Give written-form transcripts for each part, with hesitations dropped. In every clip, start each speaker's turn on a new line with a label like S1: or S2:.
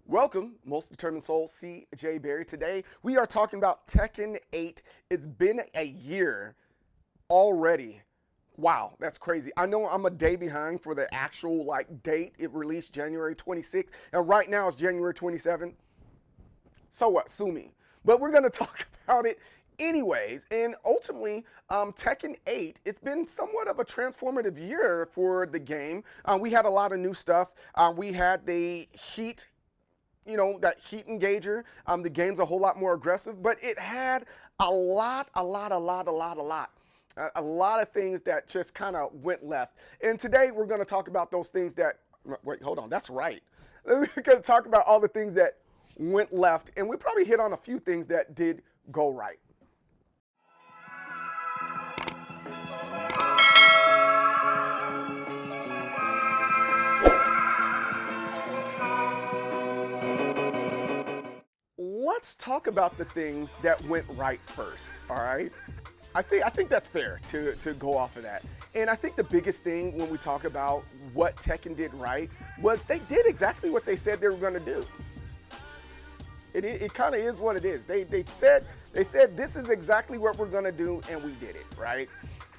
S1: Welcome, Most Determined Soul, CJ Berry. Today, we are talking about Tekken 8. It's been a year already. Wow, that's crazy. I know I'm a day behind for the actual date. It released January 26th, and right now it's January 27th. So what? Sue me. But we're going to talk about it anyways. And ultimately, Tekken 8, it's been somewhat of a transformative year for the game. We had a lot of new stuff. We had the Heat, that Heat engager. The game's a whole lot more aggressive, but it had a lot of things that just kind of went left. And today we're going to talk about those things that, wait, hold on, that's right. We're going to talk about all the things that went left, and we probably hit on a few things that did go right. Let's talk about the things that went right first, all right? I think that's fair to go off of that. And I think the biggest thing when we talk about what Tekken did right was they did exactly what they said they were going to do. It kind of is what it is. They said this is exactly what we're going to do, and we did it, right?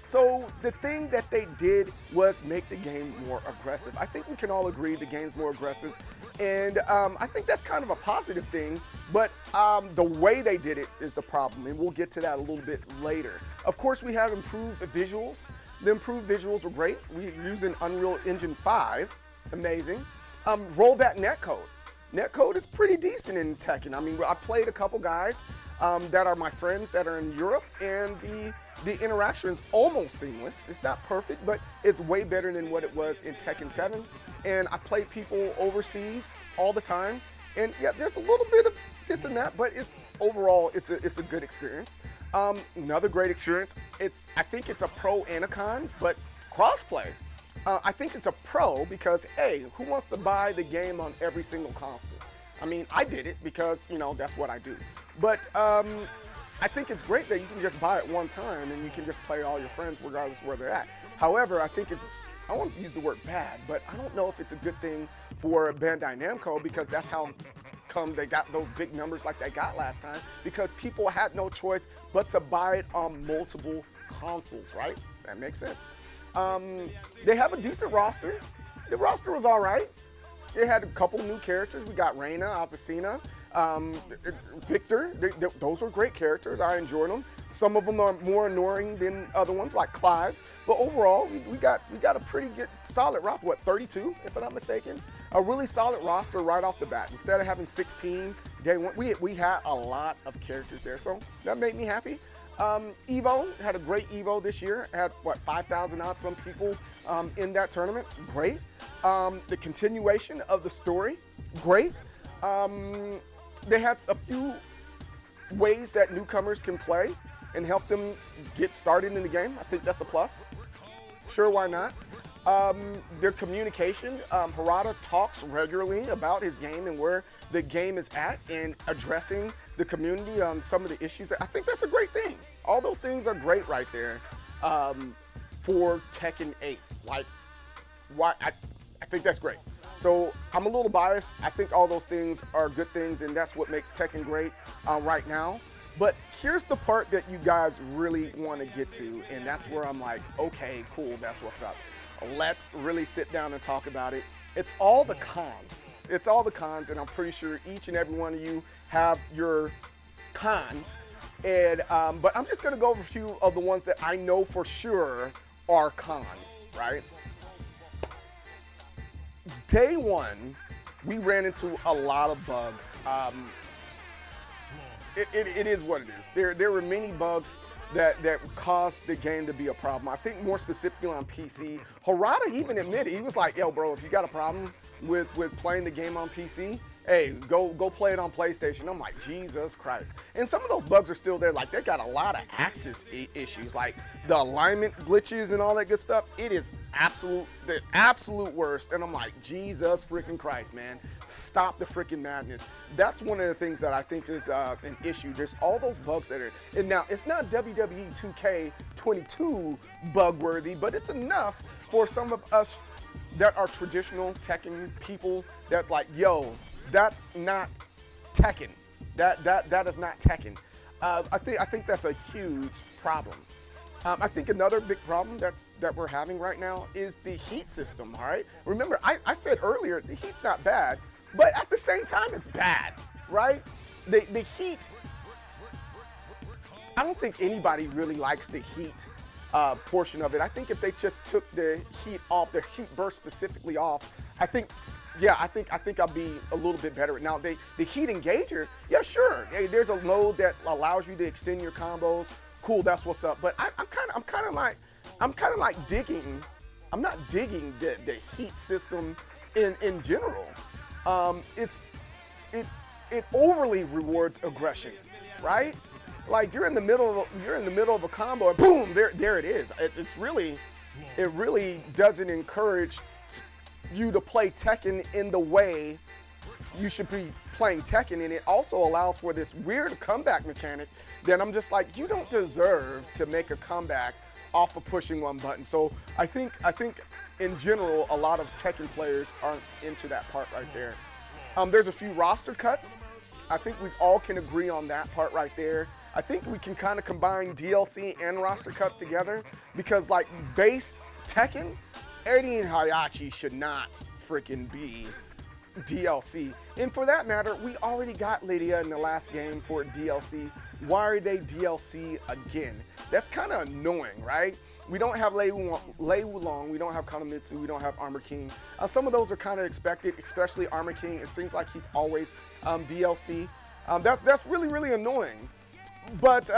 S1: So the thing that they did was make the game more aggressive. I think we can all agree the game's more aggressive, and I think that's kind of a positive thing, but the way they did it is the problem, and we'll get to that a little bit later. Of course, we have improved visuals. The improved visuals were great. We're using Unreal Engine 5, amazing. Roll back netcode. Netcode is pretty decent in Tekken. I mean, I played a couple guys that are my friends that are in Europe, and the interaction is almost seamless. It's not perfect, but it's way better than what it was in Tekken 7. And I play people overseas all the time, and yeah, there's a little bit of this and that, but overall, it's a good experience. Another great experience. I think it's a pro and a con, but crossplay. I think it's a pro because, hey, who wants to buy the game on every single console? I mean, I did it because, that's what I do. But I think it's great that you can just buy it one time and you can just play all your friends regardless of where they're at. However, I think I want to use the word bad, but I don't know if it's a good thing for Bandai Namco because that's how come they got those big numbers like they got last time, because people had no choice but to buy it on multiple consoles, right? That makes sense. They have a decent roster. The roster was all right. They had a couple new characters. We got Reina, Azucena, Victor. Those were great characters. I enjoyed them. Some of them are more annoying than other ones, like Clive. But overall, we got a pretty good, solid roster. What, 32, if I'm not mistaken? A really solid roster right off the bat. Instead of having 16 day one, we had a lot of characters there. So that made me happy. Evo had a great Evo this year. Had 5,000 odd some people in that tournament. Great. The continuation of the story, great. They had a few ways that newcomers can play and help them get started in the game. I think that's a plus. Sure, why not? Their communication, Harada talks regularly about his game and where the game is at and addressing the community on some of the issues. I think that's a great thing. All those things are great right there for Tekken 8. I think that's great. So I'm a little biased. I think all those things are good things, and that's what makes Tekken great right now. But here's the part that you guys really want to get to, and that's where I'm like, okay, cool, that's what's up. Let's really sit down and talk about it. It's all the cons. It's all the cons, and I'm pretty sure each and every one of you have your cons. And but I'm just gonna go over a few of the ones that I know for sure are cons, right? Day one, we ran into a lot of bugs. It is what it is. There were many bugs that caused the game to be a problem. I think more specifically on PC. Harada even admitted, he was like, yo, bro, if you got a problem with playing the game on PC, hey, go play it on PlayStation. I'm like, Jesus Christ. And some of those bugs are still there. Like, they got a lot of axis issues, like the alignment glitches and all that good stuff. It is the absolute worst. And I'm like, Jesus freaking Christ, man. Stop the freaking madness. That's one of the things that I think is an issue. There's all those bugs that are, and now it's not WWE 2K22 bug worthy, but it's enough for some of us that are traditional Tekken people that's like, yo, That's not Tekken. That is not Tekken. I think that's a huge problem. I think another big problem that we're having right now is the heat system. All right. Remember, I said earlier the heat's not bad, but at the same time it's bad, right? The heat. I don't think anybody really likes the heat portion of it. I think if they just took the heat off, the heat burst specifically off, I think I'll be a little bit better. Now, the heat engager, yeah, sure. Hey, there's a mode that allows you to extend your combos. Cool, that's what's up. But I'm kind of like digging. I'm not digging the heat system in general. It overly rewards aggression, right? Like you're in the middle of a combo and boom, there it is. It really doesn't encourage you to play Tekken in the way you should be playing Tekken, and it also allows for this weird comeback mechanic that I'm just like, you don't deserve to make a comeback off of pushing one button. So I think in general, a lot of Tekken players aren't into that part right there. There's a few roster cuts. I think we all can agree on that part right there. I think we can kind of combine DLC and roster cuts together because like base Tekken, Eri and Hayachi should not freaking be DLC. And for that matter, we already got Lydia in the last game for DLC. Why are they DLC again? That's kind of annoying, right? We don't have Lei Wulong, we don't have Kanomitsu, we don't have Armor King. Some of those are kind of expected, especially Armor King. It seems like he's always DLC. That's really, really annoying. But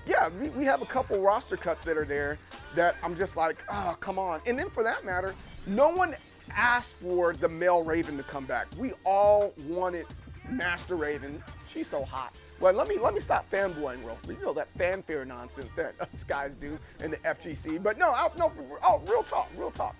S1: yeah, we have a couple roster cuts that are there that I'm just like, oh, come on. And then for that matter, no one asked for the male Raven to come back. We all wanted Master Raven. She's so hot. Well, let me stop fanboying real quick. You know that fanfare nonsense that us guys do in the FGC. But no, real talk.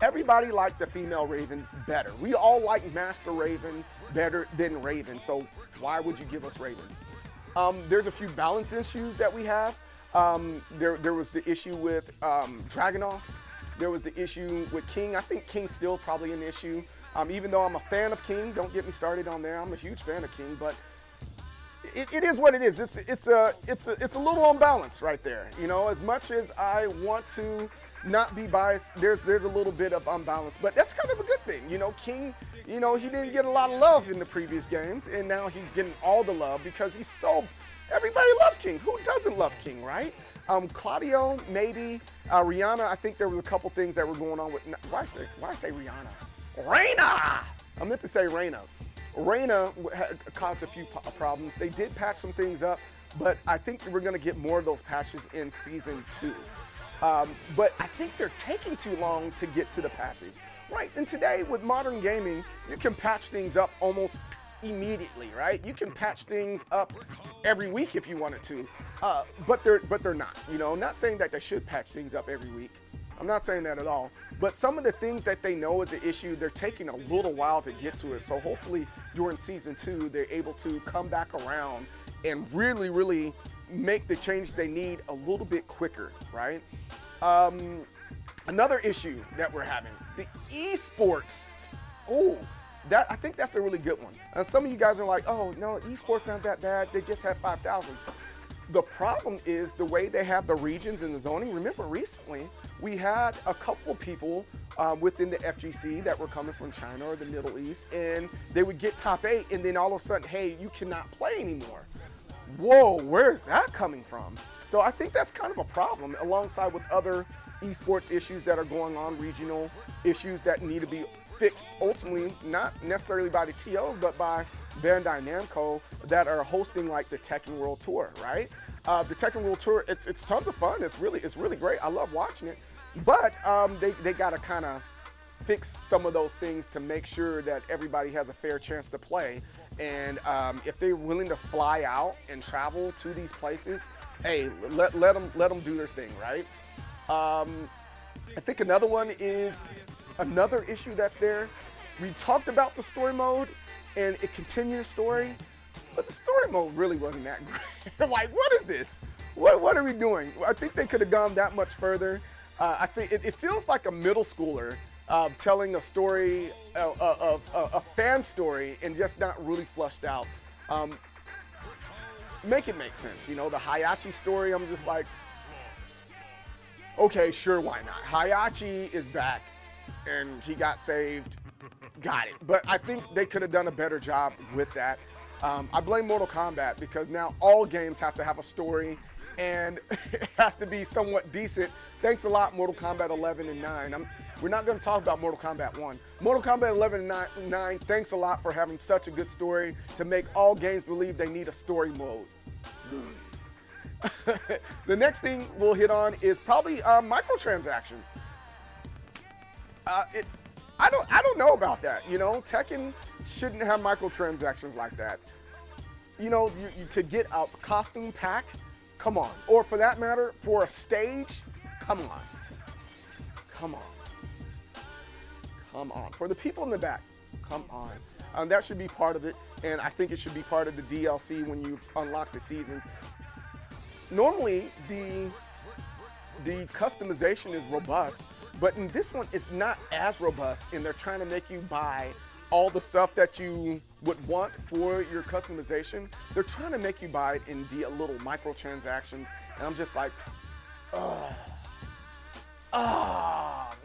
S1: Everybody liked the female Raven better. We all like Master Raven better than Raven. So why would you give us Raven? There's a few balance issues that we have. There was the issue with Dragunov. There was the issue with King. I think King's still probably an issue. Even though I'm a fan of King, don't get me started on there. I'm a huge fan of King, but it is what it is. It's a little unbalanced right there. You know, as much as I want to not be biased, there's a little bit of unbalance, but that's kind of a good thing. You know, King, you know, he didn't get a lot of love in the previous games, and now he's getting all the love because he's so, everybody loves King. Who doesn't love King, right? Claudio, maybe. Rihanna, I think there was a couple things that were going on with, why I say Rihanna? Reina! I meant to say Reina. Reina caused a few problems. They did patch some things up, but I think we're gonna get more of those patches in Season 2. But I think they're taking too long to get to the patches. Right, and today with modern gaming, you can patch things up almost immediately, right? You can patch things up every week if you wanted to, but they're not. You know, not saying that they should patch things up every week. I'm not saying that at all. But some of the things that they know is an issue, they're taking a little while to get to it. So hopefully during Season 2, they're able to come back around and really, really make the changes they need a little bit quicker, right? Another issue that we're having, the esports. Oh, I think that's a really good one. Some of you guys are like, oh, no, esports aren't that bad. They just had 5,000. The problem is the way they have the regions and the zoning. Remember recently, we had a couple people within the FGC that were coming from China or the Middle East, and they would get top 8, and then all of a sudden, hey, you cannot play anymore. Whoa, where's that coming from? So I think that's kind of a problem alongside with other esports issues that are going on, regional issues that need to be fixed ultimately, not necessarily by the TOs, but by Bandai Namco that are hosting like the Tekken World Tour, right? The Tekken World Tour, it's tons of fun. It's really great. I love watching it, but they gotta kind of fix some of those things to make sure that everybody has a fair chance to play. And if they're willing to fly out and travel to these places, hey, let them do their thing, right? I think another one is another issue that's there. We talked about the story mode and it continues story, but the story mode really wasn't that great. Like, what is this? What are we doing? I think they could have gone that much further. I think it feels like a middle schooler telling a story, a fan story, and just not really flushed out. Make it make sense. You know, the Hayachi story, I'm just like, okay, sure, why not? Hayachi is back, and he got saved. Got it. But I think they could have done a better job with that. I blame Mortal Kombat because now all games have to have a story, and it has to be somewhat decent. Thanks a lot, Mortal Kombat 11 and 9. We're not going to talk about Mortal Kombat 1. Mortal Kombat 11 and 9, thanks a lot for having such a good story to make all games believe they need a story mode. The next thing we'll hit on is probably microtransactions. I don't know about that. You know, Tekken shouldn't have microtransactions like that. You know, to get a costume pack, come on. Or for that matter, for a stage, come on. Come on. Come on. For the people in the back, come on. That should be part of it, and I think it should be part of the DLC when you unlock the seasons. Normally, the customization is robust, but in this one, it's not as robust, and they're trying to make you buy all the stuff that you would want for your customization. They're trying to make you buy it in little microtransactions, and I'm just like,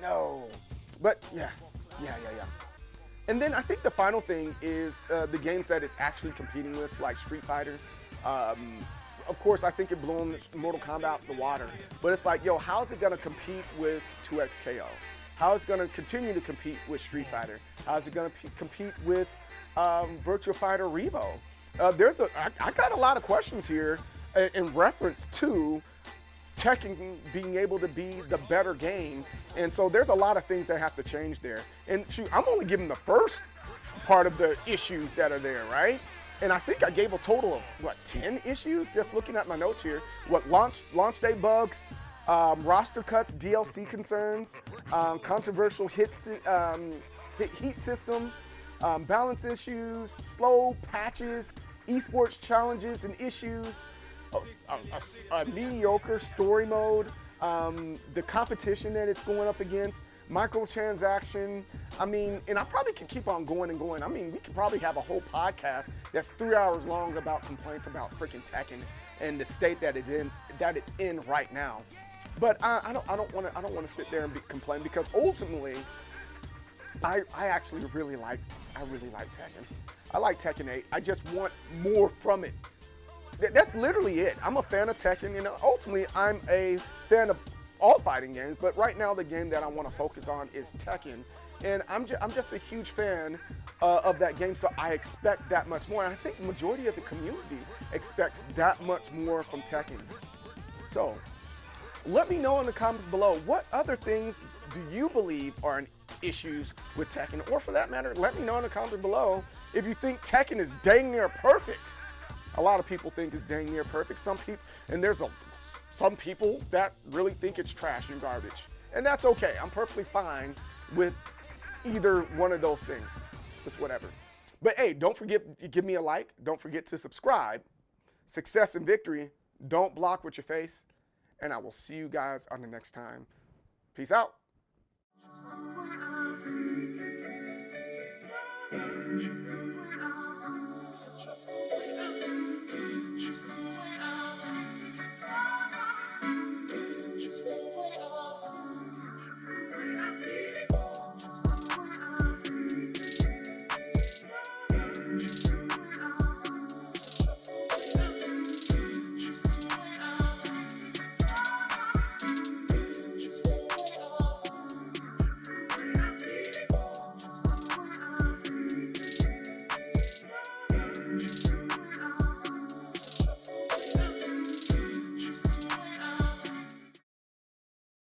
S1: no. But yeah. And then I think the final thing is the games that it's actually competing with, like Street Fighter. Of course, I think it blew Mortal Kombat out the water. But it's like, yo, how is it going to compete with 2XKO? How is it going to continue to compete with Street Fighter? How is it going to compete with Virtua Fighter Revo? I got a lot of questions here in reference to Tekken being able to be the better game. And so there's a lot of things that have to change there. And shoot, I'm only giving the first part of the issues that are there, right? And I think I gave a total of, what, 10 issues? Just looking at my notes here. What, launch day bugs, roster cuts, DLC concerns, controversial heat system, balance issues, slow patches, esports challenges and issues, a mediocre story mode, the competition that it's going up against, microtransaction. I mean, and I probably could keep on going and going. I mean, we could probably have a whole podcast that's 3 hours long about complaints about freaking Tekken and the state that it's in right now. But I don't want to sit there and complain, because ultimately, I actually really like Tekken. I like Tekken 8. I just want more from it. That's literally it. I'm a fan of Tekken, and ultimately, I'm a fan of all fighting games. But right now, the game that I want to focus on is Tekken, and I'm just a huge fan of that game. So I expect that much more. And I think the majority of the community expects that much more from Tekken. So let me know in the comments below, what other things do you believe are issues with Tekken? Or for that matter, let me know in the comments below if you think Tekken is dang near perfect. A lot of people think it's dang near perfect. Some people that really think it's trash and garbage. And that's okay. I'm perfectly fine with either one of those things. Just whatever. But hey, don't forget to give me a like. Don't forget to subscribe. Success and victory. Don't block with your face. And I will see you guys on the next time. Peace out.